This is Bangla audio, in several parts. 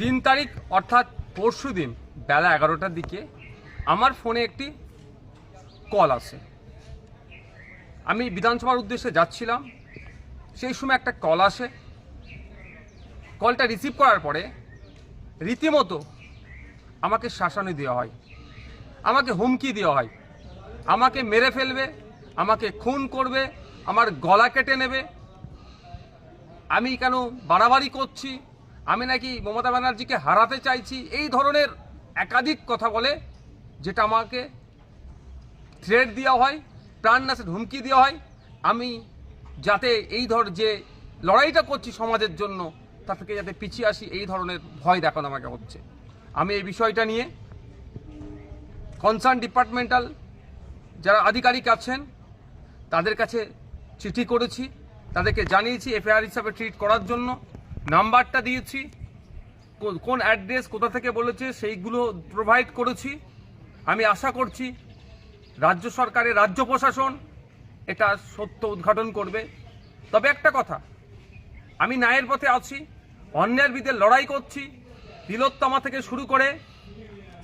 3 তারিখ অর্থাৎ পরশু দিন বেলা 11টার দিকে আমার ফোনে একটি কল আসে। আমি বিধানসভার উদ্দেশ্যে যাচ্ছিলাম, সেই সময় একটা কল আসে। কলটা রিসিভ করার পরে রীতিমতো আমাকে শাসানি দেওয়া হয়, আমাকে হুমকি দেওয়া হয়, আমাকে মেরে ফেলবে, আমাকে খুন করবে, আমার গলা কেটে নেবে। আমি কেন বাড়াবাড়ি করছি, আমি নাকি মমতা ব্যানার্জিকে হারাতে চাইছি, এই ধরনের একাধিক কথা বলে, যেটা আমাকে থ্রেট দেওয়া হয়, প্রাণনাশের হুমকি দেওয়া হয়। আমি যাতে এই যে লড়াইটা করছি সমাজের জন্য, তা থেকে যাতে পিছিয়ে আসি, এই ধরনের ভয় দেখানো আমাকে হচ্ছে। আমি এই বিষয়টা নিয়ে কনসার্ন ডিপার্টমেন্টাল যারা আধিকারিক আছেন তাদের কাছে চিঠি করেছি, তাদেরকে জানিয়েছি এফআইআর হিসাবে ট্রিট করার জন্য, নাম্বারটা দিয়েছি, কোন অ্যাড্রেস কোথা থেকে বলেছে সেইগুলো প্রোভাইড করেছি। আমি আশা করছি রাজ্য সরকারের রাজ্য প্রশাসন এটা সত্য উদ্ঘাটন করবে। তবে একটা কথা, আমি ন্যায়ের পথে আছি, অন্যায়ের বিরুদ্ধে লড়াই করছি। তিলোত্তমা থেকে শুরু করে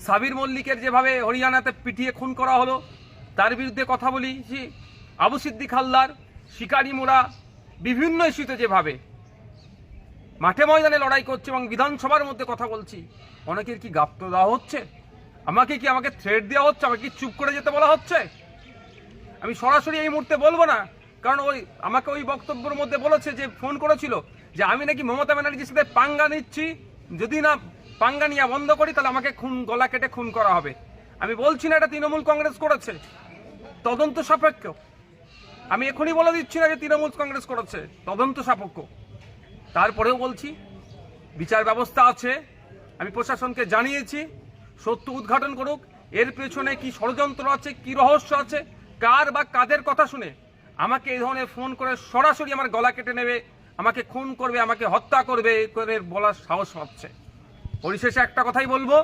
সাবির মল্লিকের যেভাবে হরিয়ানাতে পিটিয়ে খুন করা হলো তার বিরুদ্ধে কথা বলেছি, আবু সিদ্দিক হালদার, শিকারি মোড়া, বিভিন্ন ইস্যুতে যেভাবে মাঠে ময়দানে লড়াই করছে এবং বিধানসভার মধ্যে কথা বলছি, অনেকের কি গাপ্ত দেওয়া হচ্ছে? আমাকে থ্রেট দেওয়া হচ্ছে? আমাকে কি চুপ করে যেতে বলা হচ্ছে? আমি সরাসরি এই মুহূর্তে বলবো না, কারণ আমাকে ওই বক্তব্যের মধ্যে বলেছে, যে ফোন করেছিল যে আমি নাকি মমতা ব্যানার্জির সাথে পাঙ্গা নিচ্ছি, যদি না পাঙ্গা নিয়ে বন্ধ করি তাহলে আমাকে গলা কেটে খুন করা হবে। আমি বলছি না এটা তৃণমূল কংগ্রেস করেছে, তদন্ত সাপেক্ষ। আমি এখনই বলে দিচ্ছি না যে তৃণমূল কংগ্রেস করেছে, তদন্ত সাপেক্ষ। তারপরেও বলছি বিচার ব্যবস্থা আছে, আমি প্রশাসনকে জানিয়েছি সত্য উদ্ঘাটন করুক, এর পেছনে কি ষড়যন্ত্র আছে, কি রহস্য আছে, কার বা কাদের কথা শুনে আমাকে এই ধরনের ফোন করে সরাসরি আমার গলা কেটে নেবে, আমাকে খুন করবে, আমাকে হত্যা করবে করে বলার সাহস পাচ্ছে। পরিশেষে একটা কথাই বলবো,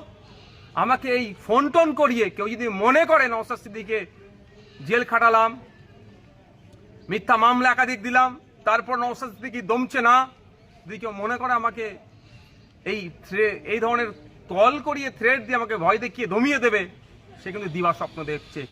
আমাকে এই ফোন টোন করিয়ে কেউ যদি মনে করে নওশাদ সিদ্দিকীকে জেল খাটালাম, মিথ্যা মামলা একাধিক দিলাম, তারপর নওশাদ সিদ্দিকী দমছে না, যদি কেউ মনে করে আমাকে এই ধরনের কল করিয়ে থ্রেট দিয়ে আমাকে ভয় দেখিয়ে দমিয়ে দেবে, সে কিন্তু দিবা স্বপ্ন দেখছে।